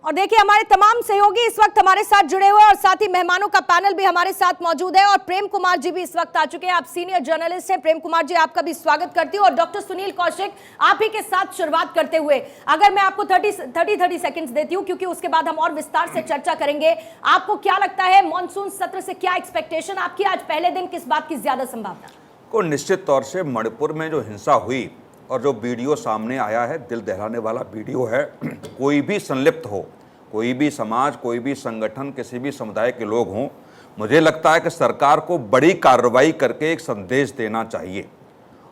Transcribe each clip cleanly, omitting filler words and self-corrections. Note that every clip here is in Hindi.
और देखिए हमारे तमाम सहयोगी इस वक्त हमारे साथ जुड़े हुए और साथ ही मेहमानों का पैनल भी हमारे साथ मौजूद है और प्रेम कुमार जी भी इस वक्त आ चुके हैं। आप सीनियर जर्नलिस्ट हैं। प्रेम कुमार जी, आपका भी स्वागत करती हूँ। और डॉक्टर सुनील कौशिक, आप ही के साथ शुरुआत करते हुए अगर मैं आपको 30 सेकंड्स देती हूँ, क्योंकि उसके बाद हम और विस्तार से चर्चा करेंगे। आपको क्या लगता है मॉनसून सत्र से क्या एक्सपेक्टेशन आपकी? आज पहले दिन किस बात की ज्यादा संभावना? को निश्चित तौर से मणिपुर में जो हिंसा हुई और जो वीडियो सामने आया है, दिल दहलाने वाला वीडियो है। कोई भी संलिप्त हो, कोई भी समाज, कोई भी संगठन, किसी भी समुदाय के लोग हों, मुझे लगता है कि सरकार को बड़ी कार्रवाई करके एक संदेश देना चाहिए।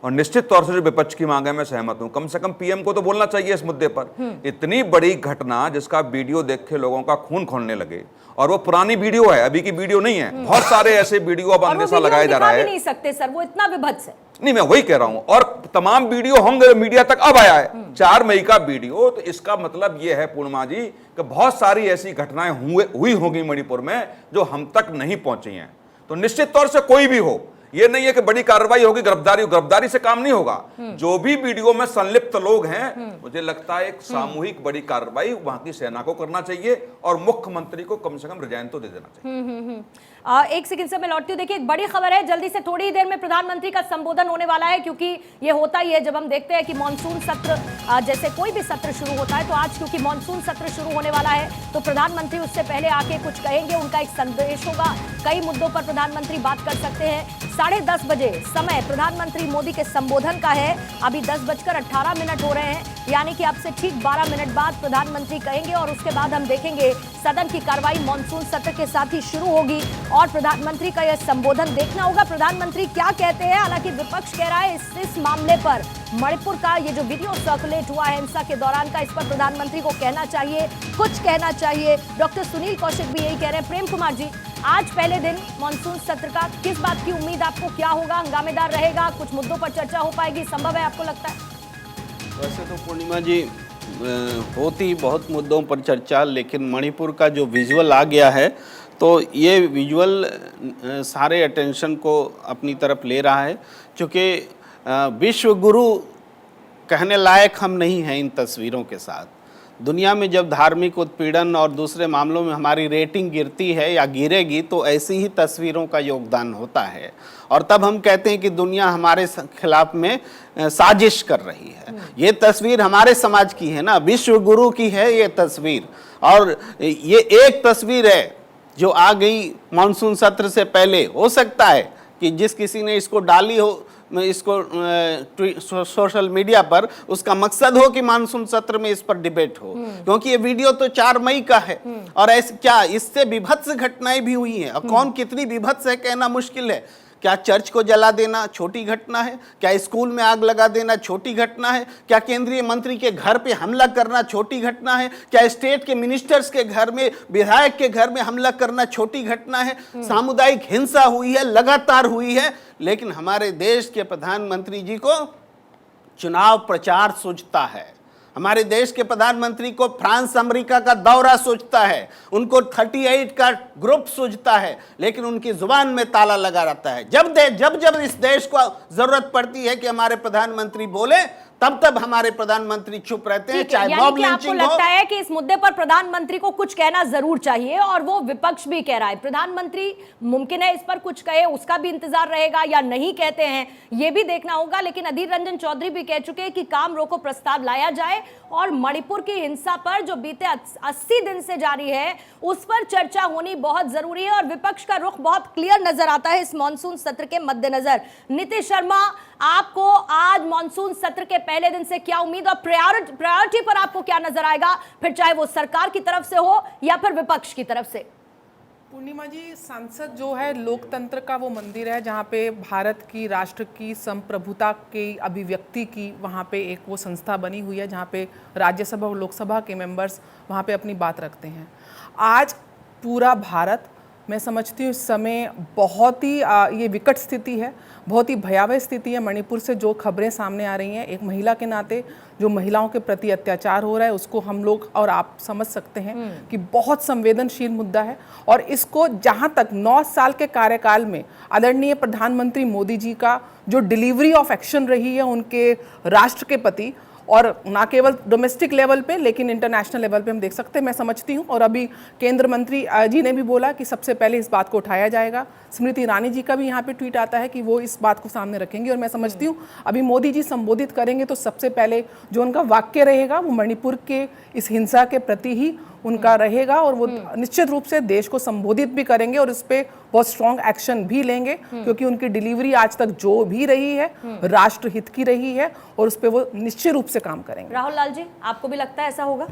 और निश्चित तौर से जो विपक्ष की मांग है, मैं सहमत हूं। कम से कम पीएम को तो बोलना चाहिए इस मुद्दे पर। इतनी बड़ी घटना जिसका वीडियो देख के लोगों का खून खौलने लगे, और वो पुरानी वीडियो है, अभी की वीडियो नहीं है। बहुत सारे ऐसे वीडियो अब अंदेशा लगाया जा रहा है। नहीं सकते सर, वो इतना विभत्स है। नहीं, मैं वही कह रहा हूं। और तमाम वीडियो होंगे मीडिया तक अब आया है, 4 मई का वीडियो। तो इसका मतलब यह है पूर्णिमा जी कि बहुत सारी ऐसी घटनाएं हुई होंगी मणिपुर में जो हम तक नहीं पहुंची हैं। तो निश्चित तौर से कोई भी हो, ये नहीं है कि बड़ी कार्रवाई होगी, गिरफ्तारी से काम नहीं होगा। जो भी वीडियो में संलिप्त लोग हैं, मुझे लगता है एक सामूहिक बड़ी कार्रवाई वहां की सेना को करना चाहिए और मुख्यमंत्री को कम से कम रिजाइन तो दे देना चाहिए। एक सेकंड से मैं लौटती हूँ। देखिए एक बड़ी खबर है, जल्दी से थोड़ी ही देर में प्रधानमंत्री का संबोधन होने वाला है, क्योंकि ये होता ही है जब हम देखते हैं कि मॉनसून सत्र जैसे कोई भी सत्र शुरू होता है। तो आज क्योंकि मॉनसून सत्र शुरू होने वाला है, तो प्रधानमंत्री उससे पहले आके कुछ कहेंगे, उनका एक संदेश होगा। कई मुद्दों पर प्रधानमंत्री बात कर सकते हैं। 10:30 बजे समय प्रधानमंत्री मोदी के संबोधन का है। अभी 10:18 हो रहे हैं, यानी कि अब से ठीक 12 मिनट बाद प्रधानमंत्री कहेंगे और उसके बाद हम देखेंगे सदन की कार्रवाई मॉनसून सत्र के साथ ही शुरू होगी और प्रधानमंत्री का यह संबोधन देखना होगा प्रधानमंत्री क्या कहते हैं। हालांकि विपक्ष कह रहा है इस मामले पर, मणिपुर का ये जो वीडियो सर्कुलेट हुआ है हिंसा के दौरान का, इस पर प्रधानमंत्री को कहना चाहिए, कुछ कहना चाहिए। डॉक्टर सुनील कौशिक भी यही कह रहे हैं। प्रेम कुमार जी, आज पहले दिन मॉनसून सत्र का, किस बात की उम्मीद आपको? क्या होगा? हंगामेदार रहेगा? कुछ मुद्दों पर चर्चा हो पाएगी? संभव है आपको लगता है? वैसे तो पूर्णिमा जी होती बहुत मुद्दों पर चर्चा, लेकिन मणिपुर का जो विजुअल आ गया है, तो ये विजुअल सारे अटेंशन को अपनी तरफ ले रहा है। क्योंकि विश्व गुरु कहने लायक हम नहीं हैं इन तस्वीरों के साथ। दुनिया में जब धार्मिक उत्पीड़न और दूसरे मामलों में हमारी रेटिंग गिरती है या गिरेगी, तो ऐसी ही तस्वीरों का योगदान होता है। और तब हम कहते हैं कि दुनिया हमारे खिलाफ में साजिश कर रही है। ये तस्वीर हमारे समाज की है ना, विश्व गुरु की है ये तस्वीर। और ये एक तस्वीर है जो आ गई मॉनसून सत्र से पहले। हो सकता है कि जिस किसी ने इसको डाली हो, इसको सोशल मीडिया पर, उसका मकसद हो कि मानसून सत्र में इस पर डिबेट हो, क्योंकि ये वीडियो तो 4 मई का है। और ऐसे क्या इससे विभत्स घटनाएं भी हुई हैं। अब कौन कितनी विभत्स है कहना मुश्किल है। क्या चर्च को जला देना छोटी घटना है? क्या स्कूल में आग लगा देना छोटी घटना है? क्या केंद्रीय मंत्री के घर पे हमला करना छोटी घटना है? क्या स्टेट के मिनिस्टर्स के घर में, विधायक के घर में हमला करना छोटी घटना है? सामुदायिक हिंसा हुई है, लगातार हुई है, लेकिन हमारे देश के प्रधानमंत्री जी को चुनाव प्रचार सूझता है। हमारे देश के प्रधानमंत्री को फ्रांस अमेरिका का दौरा सूझता है, उनको 38 का ग्रुप सूझता है, लेकिन उनकी जुबान में ताला लगा रहता है। जब इस देश को जरूरत पड़ती है कि हमारे प्रधानमंत्री बोले, तब हमारे प्रधानमंत्री चुप रहते हैं। चाहे मॉब लिंचिंग हो। लगता है कि इस मुद्दे पर प्रधानमंत्री को कुछ कहना जरूर चाहिए, और वो विपक्ष भी कह रहा है। प्रधानमंत्री मुमकिन है इस पर कुछ कहे, उसका भी इंतजार रहेगा या नहीं कहते हैं, ये भी देखना होगा। लेकिन अधीर रंजन चौधरी भी कह चुके हैं कि काम रोको प्रस्ताव लाया जाए और मणिपुर की हिंसा पर जो बीते 80 दिन से जारी है उस पर चर्चा होनी बहुत जरूरी है। और विपक्ष का रुख बहुत क्लियर नजर आता है इस मॉनसून सत्र के मद्देनजर। नीतीश शर्मा, आपको आज मॉनसून सत्र के पहले दिन से क्या उम्मीद और प्रायोरिटी पर आपको क्या नजर आएगा, फिर चाहे वो सरकार की तरफ से हो या फिर विपक्ष की तरफ से? पूर्णिमा जी, संसद जो है लोकतंत्र का वो मंदिर है जहाँ पे भारत की राष्ट्र की संप्रभुता की अभिव्यक्ति की वहाँ पे एक वो संस्था बनी हुई है, जहाँ पे राज्यसभा और लोकसभा के मेंबर्स वहाँ पे अपनी बात रखते हैं। आज पूरा भारत, मैं समझती हूँ इस समय बहुत ही ये विकट स्थिति है, बहुत ही भयावह स्थिति है। मणिपुर से जो खबरें सामने आ रही हैं, एक महिला के नाते जो महिलाओं के प्रति अत्याचार हो रहा है, उसको हम लोग और आप समझ सकते हैं कि बहुत संवेदनशील मुद्दा है। और इसको जहाँ तक 9 साल के कार्यकाल में आदरणीय प्रधानमंत्री मोदी जी का जो डिलीवरी ऑफ एक्शन रही है उनके राष्ट्र के प्रति, और ना केवल डोमेस्टिक लेवल पे लेकिन इंटरनेशनल लेवल पे हम देख सकते हैं, मैं समझती हूँ। और अभी केंद्र मंत्री जी ने भी बोला कि सबसे पहले इस बात को उठाया जाएगा। स्मृति ईरानी जी का भी यहाँ पे ट्वीट आता है कि वो इस बात को सामने रखेंगे। और मैं समझती हूँ अभी मोदी जी संबोधित करेंगे तो सबसे पहले जो उनका वाक्य रहेगा वो मणिपुर के इस हिंसा के प्रति ही उनका रहेगा, और वो निश्चित रूप से देश को संबोधित भी करेंगे और इस पे बहुत स्ट्रॉन्ग एक्शन भी लेंगे, क्योंकि उनकी डिलीवरी आज तक जो भी रही है राष्ट्र हित की रही है और उस पे वो निश्चित रूप से काम करेंगे। राहुल लाल जी, आपको भी लगता है ऐसा होगा?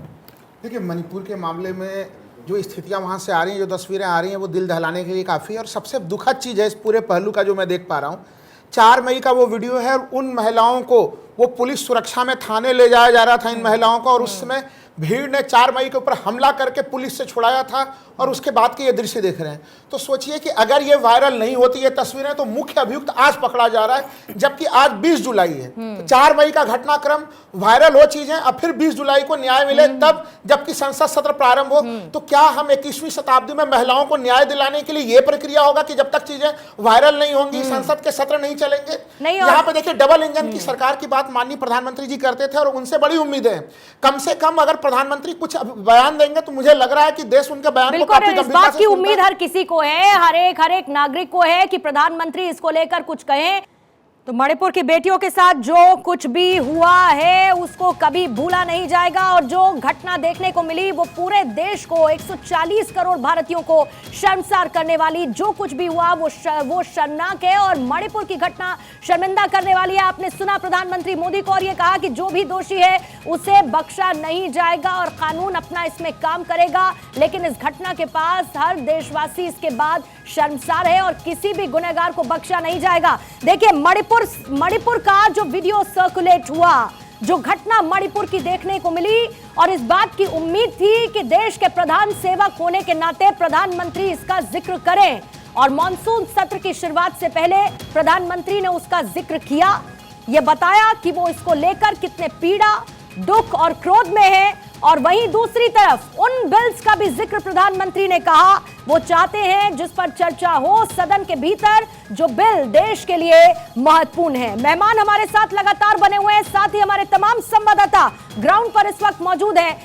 देखिए, मणिपुर के मामले में जो स्थितियां वहाँ से आ रही हैं, जो तस्वीरें आ रही हैं, वो दिल दहलाने के लिए काफ़ी है। और सबसे दुखद चीज़ है इस पूरे पहलू का जो मैं देख पा रहा हूँ, 4 मई का वो वीडियो है और उन महिलाओं को वो पुलिस सुरक्षा में थाने ले जाया जा रहा था इन महिलाओं को, और उस समय भीड़ ने 4 मई के ऊपर हमला करके पुलिस से छुड़ाया था, और उसके बाद के ये दृश्य देख रहे हैं। तो सोचिए कि अगर ये वायरल नहीं होती ये तस्वीरें तो मुख्य अभियुक्त आज पकड़ा जा रहा है, जबकि आज 20 जुलाई है। तो 4 मई का घटनाक्रम वायरल हो चीजें, अब फिर 20 जुलाई को न्याय मिले तब, जबकि संसद सत्र प्रारंभ हो। तो क्या हम 21वीं शताब्दी में महिलाओं को न्याय दिलाने के लिए ये प्रक्रिया होगा कि जब तक चीजें वायरल नहीं होंगी संसद के सत्र नहीं चलेंगे? यहाँ पे देखिए, डबल इंजन की सरकार की बात माननीय प्रधानमंत्री जी करते थे और उनसे बड़ी उम्मीदें हैं। कम से कम अगर प्रधानमंत्री कुछ बयान देंगे तो मुझे लग रहा है कि देश उनके बयान को काफी गंभीरता से उम्मीद हर किसी को है, हर एक नागरिक को है कि प्रधानमंत्री इसको लेकर कुछ कहें। तो मणिपुर की बेटियों के साथ जो कुछ भी हुआ है उसको कभी भूला नहीं जाएगा, और जो घटना देखने को मिली वो पूरे देश को, 140 करोड़ भारतीयों को शर्मसार करने वाली, जो कुछ भी हुआ वो शर्मनाक है और मणिपुर की घटना शर्मिंदा करने वाली है। आपने सुना प्रधानमंत्री मोदी को, और ये कहा कि जो भी दोषी है उसे बख्शा नहीं जाएगा और कानून अपना इसमें काम करेगा। लेकिन इस घटना के पास हर देशवासी इसके बाद शर्मसार है और किसी भी गुनहगार को बख्शा नहीं जाएगा। देखिए, मणिपुर का जो वीडियो सर्कुलेट हुआ, जो घटना मणिपुर की देखने को मिली, और इस बात की उम्मीद थी कि देश के प्रधान सेवक होने के नाते प्रधानमंत्री इसका जिक्र करें, और मॉनसून सत्र की शुरुआत से पहले प्रधानमंत्री ने उसका जिक्र किया। यह बताया कि वो इसको लेकर कितने पीड़ा, दुख और क्रोध में है। और वहीं दूसरी तरफ उन बिल्स का भी जिक्र प्रधानमंत्री ने कहा, वो चाहते हैं जिस पर चर्चा हो सदन के भीतर, जो बिल देश के लिए महत्वपूर्ण है। मेहमान हमारे साथ लगातार बने हुए हैं, साथ ही हमारे तमाम संवाददाता ग्राउंड पर इस वक्त मौजूद हैं।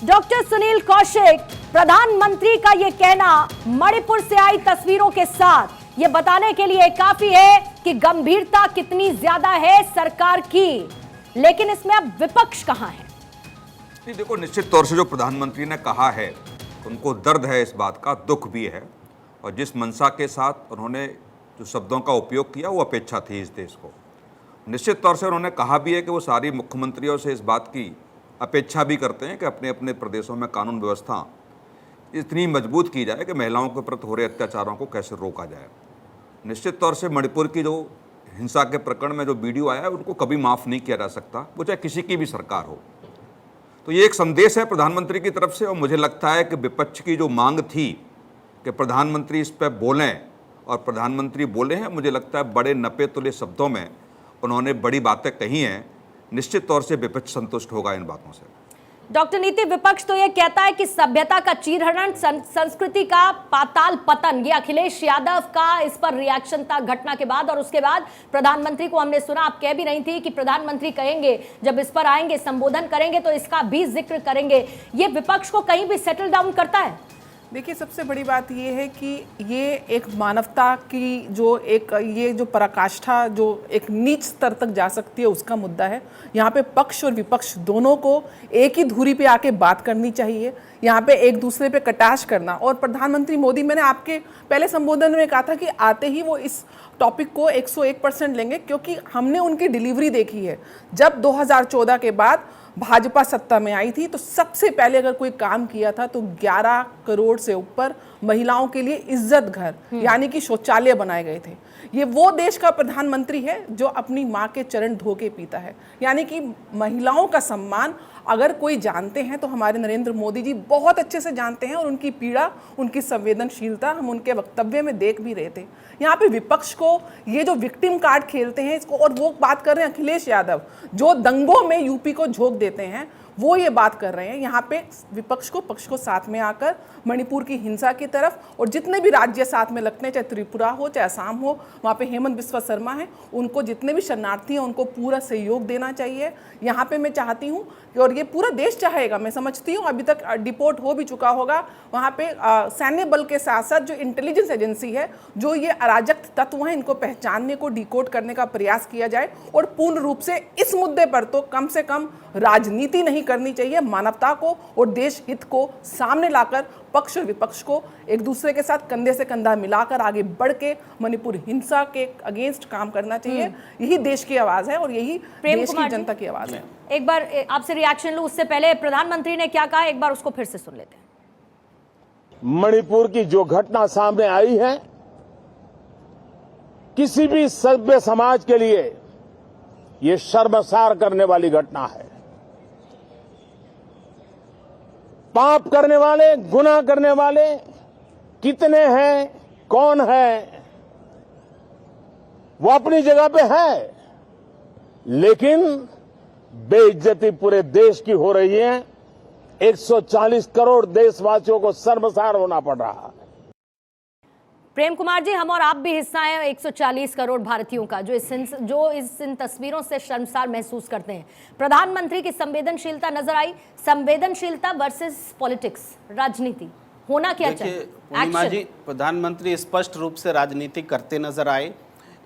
डॉक्टर सुनील कौशिक, प्रधानमंत्री का ये कहना मणिपुर से आई तस्वीरों के साथ ये बताने के लिए काफी है कि गंभीरता कितनी ज्यादा है सरकार की, लेकिन इसमें अब विपक्ष कहां है? देखो, निश्चित तौर से जो प्रधानमंत्री ने कहा है उनको दर्द है इस बात का, दुख भी है, और जिस मंशा के साथ उन्होंने जो शब्दों का उपयोग किया वो अपेक्षा थी इस देश को। निश्चित तौर से उन्होंने कहा भी है कि वो सारी मुख्यमंत्रियों से इस बात की अपेक्षा भी करते हैं कि अपने अपने प्रदेशों में कानून व्यवस्था इतनी मजबूत की जाए कि महिलाओं के प्रति हो रहे अत्याचारों को कैसे रोका जाए। निश्चित तौर से मणिपुर की जो हिंसा के प्रकरण में जो वीडियो आया है उनको कभी माफ़ नहीं किया जा सकता, वो चाहे किसी की भी सरकार हो। तो ये एक संदेश है प्रधानमंत्री की तरफ से, और मुझे लगता है कि विपक्ष की जो मांग थी कि प्रधानमंत्री इस पर बोलें, और प्रधानमंत्री बोले हैं, मुझे लगता है बड़े नपे तुले शब्दों में उन्होंने बड़ी बातें कही हैं। निश्चित तौर से विपक्ष संतुष्ट होगा इन बातों से। डॉक्टर नीति, विपक्ष तो ये कहता है कि सभ्यता का चीरहरण, संस्कृति का पाताल पतन, ये अखिलेश यादव का इस पर रिएक्शन था घटना के बाद। और उसके बाद प्रधानमंत्री को हमने सुना, आप कह भी रही थी कि प्रधानमंत्री कहेंगे जब इस पर आएंगे, संबोधन करेंगे तो इसका भी जिक्र करेंगे। ये विपक्ष को कहीं भी सेटल डाउन करता है? देखिए, सबसे बड़ी बात ये है कि ये एक मानवता की जो एक ये जो पराकाष्ठा जो एक नीच स्तर तक जा सकती है उसका मुद्दा है। यहाँ पे पक्ष और विपक्ष दोनों को एक ही धुरी पे आके बात करनी चाहिए, यहाँ पे एक दूसरे पे कटाक्ष करना। और प्रधानमंत्री मोदी, मैंने आपके पहले संबोधन में कहा था कि आते ही वो इस टॉपिक को 101% लेंगे, क्योंकि हमने उनकी डिलीवरी देखी है। जब 2014 के बाद भाजपा सत्ता में आई थी तो सबसे पहले अगर कोई काम किया था तो 11 करोड़ से ऊपर महिलाओं के लिए इज्जत घर यानी कि शौचालय बनाए गए थे। ये वो देश का प्रधानमंत्री है जो अपनी माँ के चरण धो के पीता है। यानी कि महिलाओं का सम्मान अगर कोई जानते हैं तो हमारे नरेंद्र मोदी जी बहुत अच्छे से जानते हैं, और उनकी पीड़ा, उनकी संवेदनशीलता हम उनके वक्तव्य में देख भी रहे थे। यहाँ पे विपक्ष को ये जो विक्टिम कार्ड खेलते हैं इसको, और वो बात कर रहे हैं अखिलेश यादव जो दंगों में यूपी को झोंक देते हैं, वो ये बात कर रहे हैं। यहाँ पे विपक्ष को पक्ष को साथ में आकर मणिपुर की हिंसा की तरफ, और जितने भी राज्य साथ में लगते हैं, चाहे त्रिपुरा हो चाहे असम हो, वहाँ पे हेमंत बिस्वा शर्मा है, उनको जितने भी शरणार्थी हैं उनको पूरा सहयोग देना चाहिए। यहाँ पे मैं चाहती हूँ कि, और ये पूरा देश चाहेगा, मैं समझती हूँ अभी तक डिपोर्ट हो भी चुका होगा, वहाँ पे सैन्य बल के साथ साथ जो इंटेलिजेंस एजेंसी है, जो ये अराजक तत्व हैं, इनको पहचानने को डिकोड करने का प्रयास किया जाए। और पूर्ण रूप से इस मुद्दे पर तो कम से कम राजनीति नहीं करनी चाहिए, मानवता को और देश हित को सामने लाकर पक्ष और विपक्ष को एक दूसरे के साथ कंधे से कंधा मिलाकर आगे बढ़ के मणिपुर हिंसा के अगेंस्ट काम करना चाहिए। यही देश की आवाज है और यही देश की जनता की आवाज है। एक बार आपसे रिएक्शन लूं, उससे पहले प्रधानमंत्री ने क्या कहा एक बार उसको फिर से सुन लेते हैं। मणिपुर की जो घटना सामने आई है, किसी भी सभ्य समाज के लिए ये शर्मसार करने वाली घटना है। पाप करने वाले, गुनाह करने वाले कितने हैं, कौन है, वो अपनी जगह पे है, लेकिन बेइज्जती पूरे देश की हो रही है। 140 करोड़ देशवासियों को शर्मसार होना पड़ रहा है। प्रेम कुमार जी, हम और आप भी हिस्सा हैं 140 करोड़ भारतीयों का, जो इन तस्वीरों से शर्मसार महसूस करते हैं। प्रधानमंत्री की संवेदनशीलता नजर आई, संवेदनशीलता वर्सेस पॉलिटिक्स, राजनीति होना क्या चाहिए? पूर्णिमा जी, प्रधानमंत्री स्पष्ट रूप से राजनीति करते नजर आए।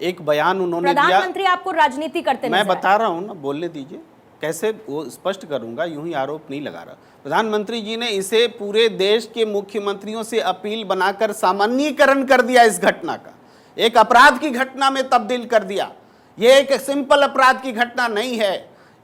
एक बयान उन्होंने दिया। प्रधानमंत्री आपको राजनीति करते नजर आए? मैं बता रहा हूं ना, बोलने दीजिए, कैसे वो स्पष्ट करूंगा, यूं ही आरोप नहीं लगा रहा। प्रधानमंत्री जी ने इसे पूरे देश के मुख्यमंत्रियों से अपील बनाकर सामान्यीकरण कर दिया। इस घटना का एक अपराध की घटना में तब्दील कर दिया। ये एक सिंपल अपराध की घटना नहीं है,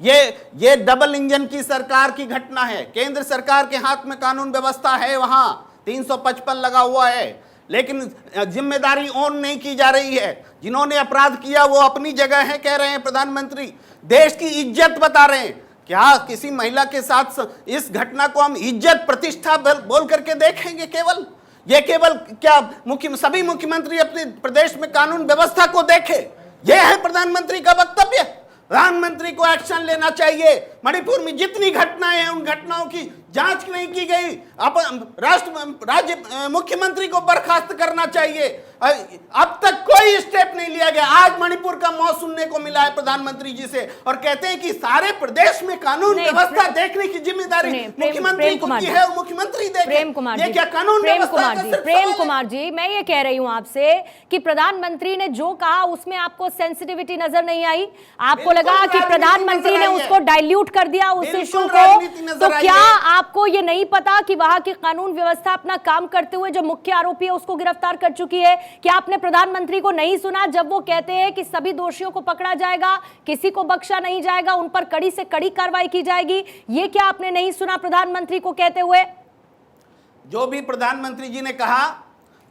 ये डबल इंजन की सरकार की घटना है। केंद्र सरकार के हाथ में कानून व्यवस्था है, वहां 355 लगा हुआ है, लेकिन जिम्मेदारी ऑन नहीं की जा रही है। जिन्होंने अपराध किया वो अपनी जगह है, कह रहे हैं प्रधानमंत्री, देश की इज्जत बता रहे हैं। क्या किसी महिला के साथ इस घटना को हम इज्जत प्रतिष्ठा बोल करके देखेंगे? केवल क्या सभी मुख्यमंत्री अपने प्रदेश में कानून व्यवस्था को देखे? यह है प्रधानमंत्री का वक्तव्य? प्रधानमंत्री को एक्शन लेना चाहिए। मणिपुर में जितनी घटनाएं हैं, उन घटनाओं की जांच नहीं की गई। राज्य मुख्यमंत्री को बर्खास्त करना चाहिए। अब तक कोई स्टेप नहीं लिया गया। आज मणिपुर का मौत सुनने को मिला है प्रधानमंत्री जी से, और कहते हैं कि सारे प्रदेश में कानून व्यवस्था देखने की जिम्मेदारी मुख्यमंत्री को की है, मुख्यमंत्री देखे। प्रेम कुमार ये क्या कानून व्यवस्था का सिर्फ सवाल है? प्रेम कुमार जी, मैं ये कह रही हूं आपसे कि प्रधानमंत्री ने जो कहा उसमें आपको सेंसिटिविटी नजर नहीं आई? आपको लगा कि प्रधानमंत्री ने उसको डाइल्यूट कर दिया उस इशू को? तो क्या आपको ये नहीं पता कि वहां की कानून व्यवस्था अपना काम करते हुए जो मुख्य आरोपी है उसको गिरफ्तार कर चुकी है? क्या आपने प्रधानमंत्री को नहीं सुना जब वो कहते हैं कि सभी दोषियों को पकड़ा जाएगा, किसी को बख्शा नहीं जाएगा, उन पर कड़ी से कड़ी कार्रवाई की जाएगी? ये क्या आपने नहीं सुना प्रधानमंत्री को कहते हुए? जो भी प्रधानमंत्री जी ने कहा,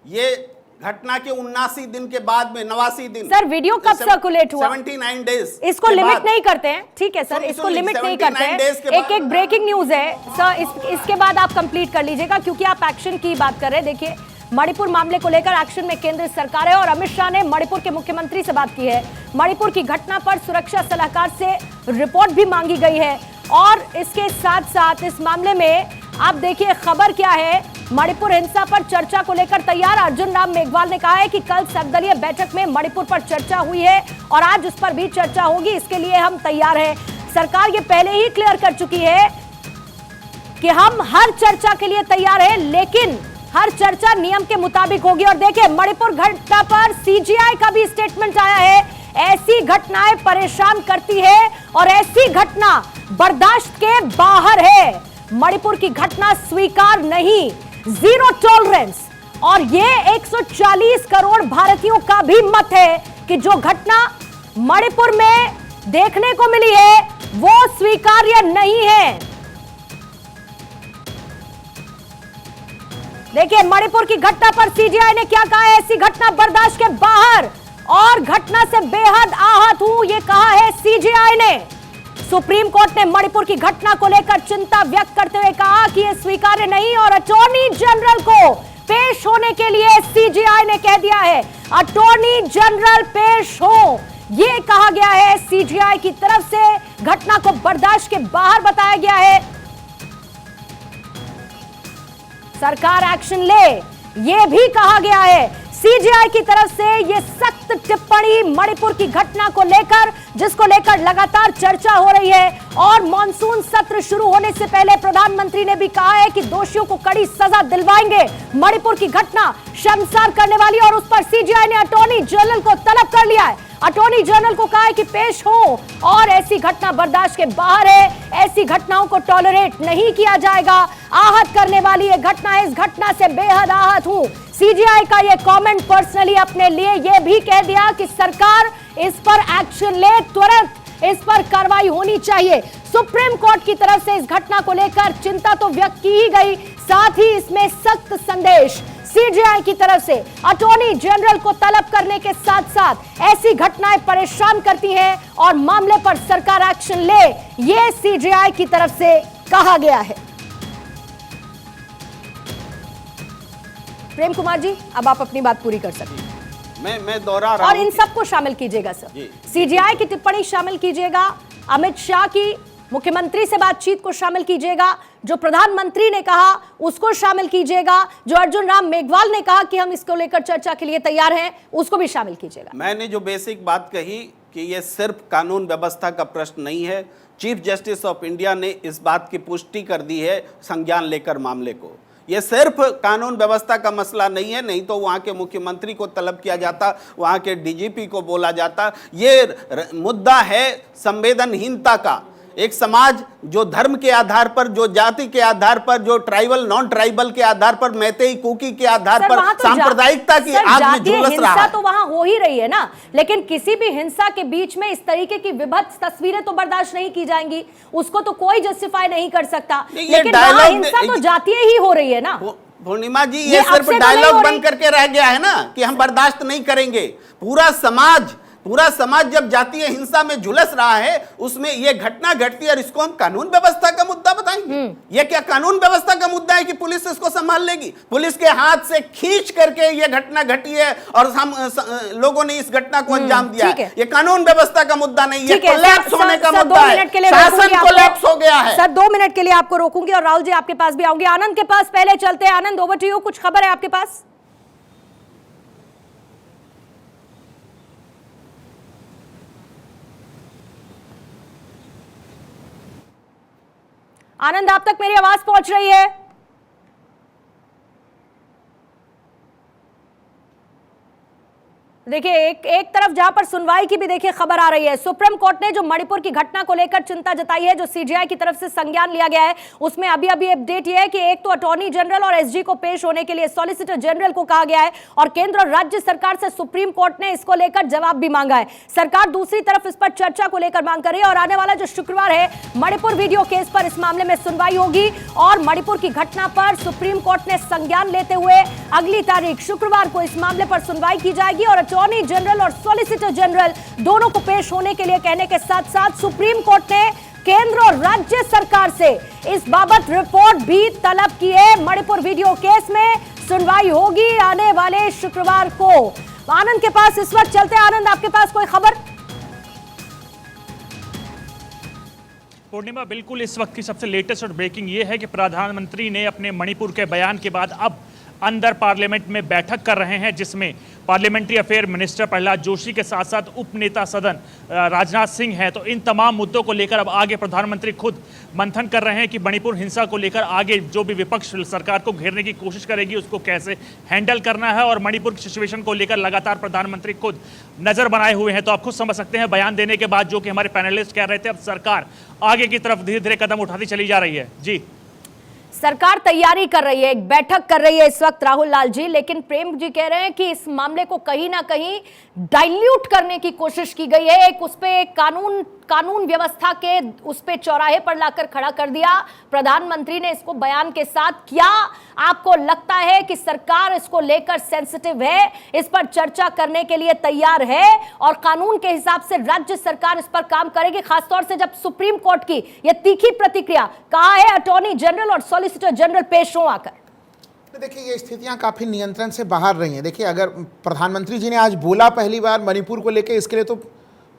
ये घटना के 79 दिन के बाद में 89 दिन। सर, वीडियो कब सर्कुलेट हुआ? 79 डेज। इसको लिमिट नहीं करते हैं, ठीक है सर, इसको लिमिट नहीं करते हैं। एक ब्रेकिंग न्यूज है सर, इसके बाद आप कंप्लीट कर लीजिएगा, क्योंकि आप एक्शन की बात कर रहे हैं। देखिए, मणिपुर मामले को लेकर एक्शन में केंद्र सरकार है और अमित शाह ने मणिपुर के मुख्यमंत्री से बात की है। मणिपुर की घटना पर सुरक्षा सलाहकार से रिपोर्ट भी मांगी गई है, और इसके साथ साथ इस मामले में आप देखिए खबर क्या है। मणिपुर हिंसा पर चर्चा को लेकर तैयार अर्जुन राम मेघवाल ने कहा है कि कल सर्वदलीय बैठक में मणिपुर पर चर्चा हुई है और आज उस पर भी चर्चा होगी, इसके लिए हम तैयार हैं। सरकार ये पहले ही क्लियर कर चुकी है कि हम हर चर्चा के लिए तैयार हैं, लेकिन हर चर्चा नियम के मुताबिक होगी। और देखिए, मणिपुर घटना पर सीजीआई का भी स्टेटमेंट आया है। ऐसी घटनाएं परेशान करती है और ऐसी घटना बर्दाश्त के बाहर है। मणिपुर की घटना स्वीकार नहीं, जीरो टॉलरेंस। और ये 140 करोड़ भारतीयों का भी मत है कि जो घटना मणिपुर में देखने को मिली है वो स्वीकार्य नहीं है। देखिए, मणिपुर की घटना पर सीजीआई ने क्या कहा है, ऐसी घटना बर्दाश्त के बाहर और घटना से बेहद आहत हूं, ये कहा है सीजीआई ने। सुप्रीम कोर्ट ने मणिपुर की घटना को लेकर चिंता व्यक्त करते हुए कहा कि यह स्वीकार्य नहीं और अटॉर्नी जनरल को पेश होने के लिए सीजीआई ने कह दिया है। अटॉर्नी जनरल पेश हो, यह कहा गया है सीजीआई की तरफ से। घटना को बर्दाश्त के बाहर बताया गया है। सरकार एक्शन ले, यह भी कहा गया है। सीजेआई की तरफ से यह सख्त टिप्पणी मणिपुर की घटना को लेकर, जिसको लेकर लगातार चर्चा हो रही है। और मॉनसून सत्र शुरू होने से पहले प्रधानमंत्री ने भी कहा है कि दोषियों को कड़ी सजा दिलवाएंगे। मणिपुर की घटना शर्मसार करने वाली, और उस पर सीजेआई ने अटॉर्नी जनरल को तलब कर लिया है। अटॉर्नी जनरल को कहा है कि पेश हो, और ऐसी घटना बर्दाश्त के बाहर है। ऐसी घटनाओं को टॉलरेट नहीं किया जाएगा। आहत करने वाली यह घटना है, इस घटना से बेहद आहत हूं। सीजीआई का यह कमेंट पर्सनली अपने लिए यह भी कह दिया कि सरकार इस पर एक्शन ले, तुरंत इस पर कार्रवाई होनी चाहिए। सुप्रीम कोर्ट की तरफ से इस घटना को लेकर चिंता तो व्यक्त की ही गई, साथ ही इसमें सख्त संदेश सीजीआई की तरफ से अटॉर्नी जनरल को तलब करने के साथ साथ ऐसी घटनाएं परेशान करती हैं और मामले पर सरकार एक्शन ले, यह सीजीआई की तरफ से कहा गया है। प्रेम कुमार जी, अब आप अपनी बात पूरी कर सकते हैं। मैं दोहरा रहा और हूं इन सबको शामिल कीजिएगा सर, सीजीआई की टिप्पणी शामिल कीजिएगा, अमित शाह की मुख्यमंत्री से बातचीत को शामिल कीजिएगा, जो प्रधानमंत्री ने कहा उसको शामिल कीजिएगा, जो अर्जुन राम मेघवाल ने कहा कि हम इसको लेकर चर्चा के लिए तैयार हैं, उसको भी शामिल कीजिएगा। मैंने जो बेसिक बात कही कि ये सिर्फ कानून व्यवस्था का प्रश्न नहीं है। चीफ जस्टिस ऑफ इंडिया ने इस बात की पुष्टि कर दी है संज्ञान लेकर मामले को। ये सिर्फ कानून व्यवस्था का मसला नहीं है, नहीं तो वहाँ के मुख्यमंत्री को तलब किया जाता, वहाँ के डीजीपी को बोला जाता। ये मुद्दा है संवेदनहीनता का। एक समाज जो धर्म के आधार पर, जो जाति के आधार पर, जो ट्राइबल नॉन ट्राइबल के आधार पर, मैतेई कुकी के आधार पर सांप्रदायिकता की आग में झुलस रहा है। तो वहां हो ही रही है ना, लेकिन किसी भी हिंसा के बीच में इस तरीके की विभत्स तस्वीरें तो बर्दाश्त नहीं की जाएंगी, उसको तो कोई जस्टिफाई नहीं कर सकता। लेकिन वहां हिंसा तो जातीय ही हो रही है ना। पूर्णिमा जी, ये सिर्फ डायलॉग बन करके रह गया है ना कि हम बर्दाश्त नहीं करेंगे। पूरा समाज जब जातीय हिंसा में झुलस रहा है, उसमें यह घटना घटती है और इसको हम कानून व्यवस्था का मुद्दा बताएंगे। यह क्या कानून व्यवस्था का मुद्दा है कि पुलिस इसको संभाल लेगी? पुलिस के हाथ से खींच करके यह घटना घटी है और हम लोगों ने इस घटना को अंजाम दिया है। यह कानून व्यवस्था का मुद्दा नहीं है, कोलैप्स होने का मुद्दा है। शासन कोलैप्स हो गया है। सर 2 मिनट के लिए आपको रोकूंगी और राहुल जी आपके पास भी आऊंगी। आनंद के पास पहले चलते हैं। आनंद, ओवर टू यू, कुछ खबर है आपके पास? आनंद, आप तक मेरी आवाज पहुंच रही है? देखिए, एक तरफ जहां पर सुनवाई की भी देखिए खबर आ रही है। सुप्रीम कोर्ट ने जो मणिपुर की घटना को लेकर चिंता जताई है, जो सीजीआई की तरफ से संज्ञान लिया गया है, उसमें अभी अपडेट यह है कि एक तो अटॉर्नी जनरल और एसजी को पेश होने के लिए सॉलिसिटर जनरल को कहा गया है, और केंद्र और राज्य सरकार से सुप्रीम कोर्ट ने इसको लेकर जवाब भी मांगा है। सरकार दूसरी तरफ इस पर चर्चा को लेकर मांग कर रही है, और आने वाला जो शुक्रवार है, मणिपुर वीडियो केस पर इस मामले में सुनवाई होगी, और मणिपुर की घटना पर सुप्रीम कोर्ट ने संज्ञान लेते हुए अगली तारीख शुक्रवार को इस मामले पर सुनवाई की जाएगी, और अटॉर्नी जनरल और सॉलिसिटर जनरल दोनों को पेश होने के लिए कहने के साथ साथ सुप्रीम कोर्ट ने केंद्र और राज्य सरकार से इस बाबत रिपोर्ट भी तलब की है। मणिपुर वीडियो केस में सुनवाई होगी आने वाले शुक्रवार को। आनंद के पास इस वक्त चलते हैं। आनंद, आपके पास कोई खबर? पूर्णिमा, बिल्कुल इस वक्त की सबसे लेटेस्ट और ब्रेकिंग ये है कि प्रधानमंत्री ने अपने मणिपुर के बयान के बाद अब अंदर पार्लियामेंट में बैठक कर रहे हैं, जिसमें parliamentary affair minister Prahlad Joshi के साथ साथ उप नेता सदन राजनाथ सिंह हैं। तो इन तमाम मुद्दों को लेकर अब आगे प्रधानमंत्री खुद मंथन कर रहे हैं कि मणिपुर हिंसा को लेकर आगे जो भी विपक्ष सरकार को घेरने की कोशिश करेगी उसको कैसे हैंडल करना है, और मणिपुर की सिचुएशन को लेकर लगातार प्रधानमंत्री खुद नजर बनाए हुए हैं। तो आप खुद समझ सकते हैं बयान देने के बाद जो कि हमारे पैनलिस्ट कह रहे थे, अब सरकार आगे की तरफ धीरे धीरे कदम उठाती चली जा रही है। जी, सरकार तैयारी कर रही है, एक बैठक कर रही है इस वक्त राहुल लाल जी, लेकिन प्रेम जी कह रहे हैं कि इस मामले को कहीं ना कहीं डाइल्यूट करने की कोशिश की गई है। एक उस पे कानून व्यवस्था के उस पे चौराहे पर लाकर खड़ा कर दिया प्रधानमंत्री ने इसको बयान के साथ। क्या आपको लगता है कि सरकार इसको लेकर सेंसिटिव है, इस पर चर्चा करने के लिए तैयार है, और कानून के हिसाब से राज्य सरकार इस पर काम करेगी, खासतौर से जब सुप्रीम कोर्ट की यह तीखी प्रतिक्रिया, कहा है अटॉर्नी जनरल और सॉलिसिटर जनरल पेश हो आकर? देखिए, ये स्थितियां काफ़ी नियंत्रण से बाहर रही हैं। देखिए, अगर प्रधानमंत्री जी ने आज बोला पहली बार मणिपुर को लेकर, इसके लिए तो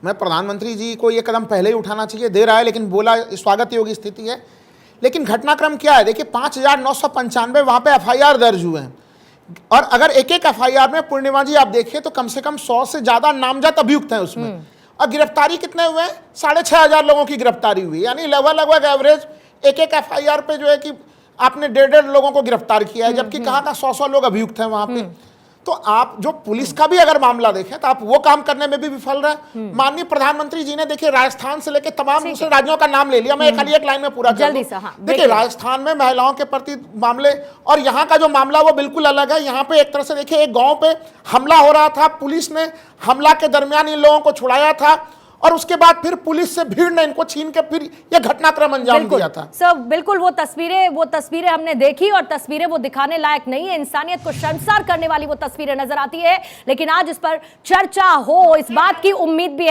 मैं प्रधानमंत्री जी को ये कदम पहले ही उठाना चाहिए, दे रहा है, लेकिन बोला स्वागत योग्य स्थिति है। लेकिन घटनाक्रम क्या है, देखिए 5,995 वहाँ पे FIR दर्ज हुए हैं, और अगर एक एक FIR में पूर्णिमा जी आप देखिए तो कम से कम 100 से ज़्यादा नामजद अभियुक्त हैं उसमें, और गिरफ्तारी कितने हुए हैं, 6,500 लोगों की गिरफ्तारी हुई, यानी लगभग एवरेज एक एक FIR पे जो है कि आपने 1.5 लोगों को गिरफ्तार किया है, जबकि कहाँ का 100 लोग अभियुक्त हैं वहाँ पे। तो आप जो पुलिस का भी अगर मामला देखें तो आप वो काम करने में भी विफल रहे। माननीय प्रधानमंत्री जी ने देखिए राजस्थान से लेकर तमाम दूसरे राज्यों का नाम ले लिया, मैं खाली एक लाइन में पूरा कर जल्दी दूं। से, हाँ, देखिए राजस्थान में महिलाओं के प्रति मामले और यहाँ का जो मामला वो बिल्कुल अलग है। यहाँ पे एक तरह से देखिए एक गांव पे हमला हो रहा था, पुलिस ने हमला के दरमियान इन लोगों को छुड़ाया था, और उसके बाद फिर पुलिस से भीड़ ने इनको छीन के फिर ये घटनाक्रम अंजाम दिया था। सर बिल्कुल वो तस्वीरें हमने देखी, और तस्वीरें वो दिखाने लायक नहीं है, इंसानियत को शर्मसार करने वाली वो तस्वीरें नजर आती है। लेकिन आज इस पर चर्चा हो, इस बात की उम्मीद भी है।